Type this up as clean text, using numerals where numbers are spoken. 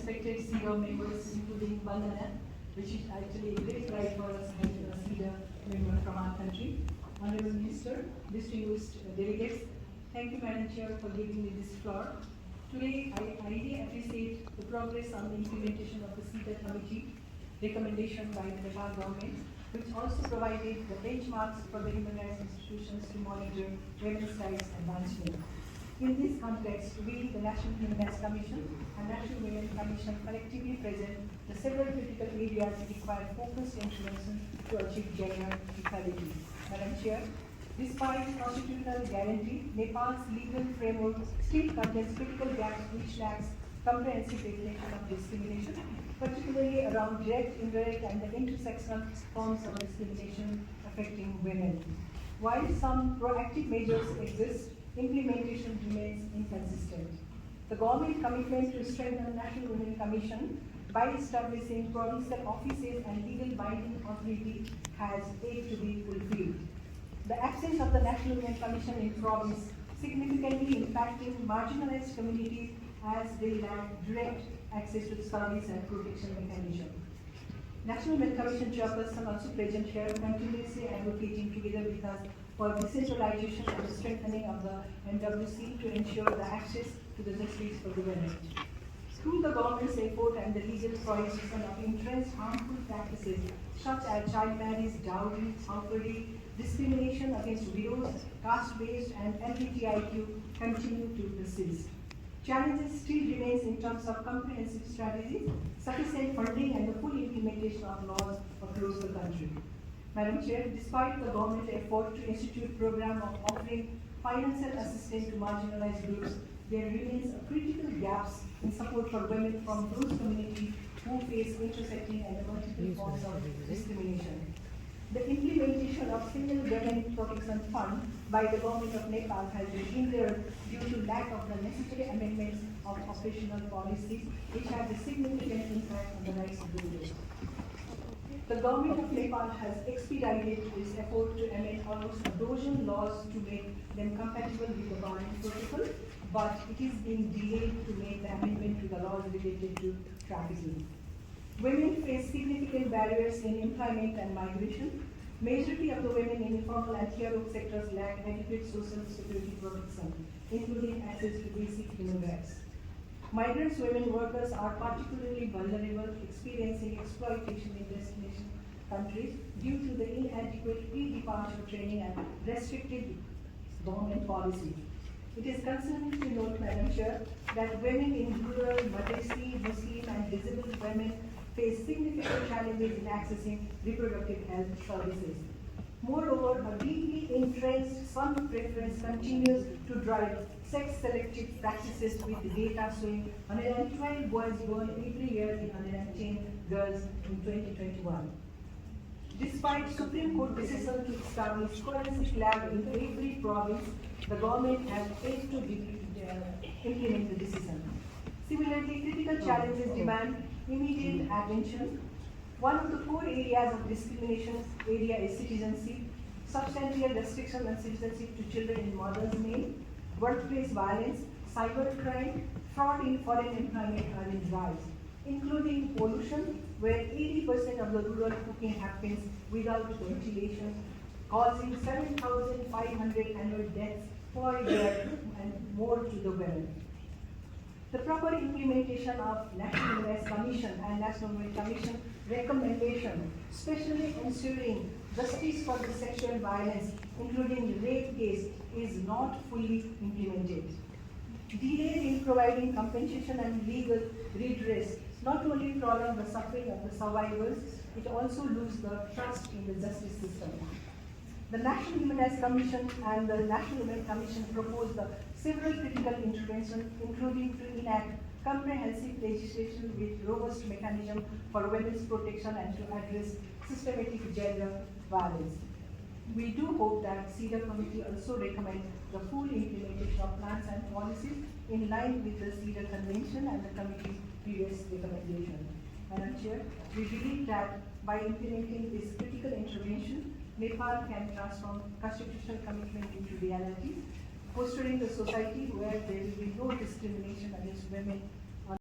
respected CEDAW members, including Vandana, which is actually a great pride for us having a CEDAW member from our country. Honorable Minister, distinguished delegates, thank you, Madam Chair, for giving me this floor. Today, I really appreciate the progress on the implementation of the CEDAW committee recommendation by the Nepal government, which also provided the benchmarks for the human rights institutions to monitor women's rights advancement. In this context, we, the National Human Rights Commission and National Women Commission collectively present the several critical areas that require focused intervention to achieve gender equality. Madam Chair, despite constitutional guarantee, Nepal's legal framework still contains critical gaps which lacks comprehensive definition of discrimination, particularly around direct, indirect, and the intersectional forms of discrimination affecting women. While some proactive measures exist, implementation remains inconsistent. The government commitment to strengthen the National Women Commission by establishing provincial offices and legal binding authority has yet to be fulfilled. The absence of the National Women Commission in province significantly impacting marginalized communities as they lack direct access to the service and protection mechanism. National Women Commission chairperson also present here, continuously advocating together with us for decentralization and strengthening of the NWC to ensure the access to the justice for the women. Through the government's effort and the legal prohibition of entrenched harmful practices such as child marriage, dowry, outwardly, discrimination against widows, caste-based and LGBTIQ continue to persist. Challenges still remains in terms of comprehensive strategies, sufficient funding and the full implementation of laws across the country. Madam Chair, despite the government's effort to institute a program of offering financial assistance to marginalized groups, there remains a critical gaps in support for women from those communities who face intersecting and multiple forms of discrimination. The implementation of Single Women Protection Fund by the government of Nepal has been hindered due to lack of the necessary amendments of operational policies, which have a significant impact on the rights of women. The government of Nepal has expedited its effort to amend almost a dozen laws to make them compatible with the Bali Protocol, but it is being delayed to make the amendment to the laws related to trafficking. Women face significant barriers in employment and migration. Majority of the women in informal and tier work sectors lack adequate social security protection, including access to basic human rights. Migrant women workers are particularly vulnerable, experiencing exploitation in destination countries due to the inadequate pre-departure training and restricted government policy. It is concerning to note, Madam Chair, that women in rural, Madhesi, Muslim and disabled women face significant challenges in accessing reproductive health services. Moreover, a deeply entrenched son preference continues to drive sex-selective practices with data showing 112 boys born every year and 110 girls in 2021. Despite Supreme Court decision to establish forensic lab in every province, the government has failed to implement the decision. Similarly, critical challenges demand immediate attention. One of the core areas of discrimination area is citizenship. Substantial restriction on citizenship to children in mother's name, workplace violence, cybercrime, fraud in foreign employment are in rise, including pollution, where 80% of the rural cooking happens without ventilation, causing 7,500 annual deaths per year and more to the women. The proper implementation of National Human Rights Commission and National Women Commission recommendation, especially ensuring justice for the sexual violence, including rape case, is not fully implemented. Delay in providing compensation and legal redress not only prolong the suffering of the survivors, it also loses the trust in the justice system. The National Human Rights Commission and the National Women Commission proposed several critical interventions, including to enact comprehensive legislation with robust mechanism for women's protection and to address systematic gender violence. We do hope that CEDAW committee also recommends the full implementation of plans and policies in line with the CEDAW Convention and the committee's previous recommendation. Madam Chair, we believe that by implementing this critical intervention, Nepal can transform constitutional commitment into reality, fostering a society where there will be no discrimination against women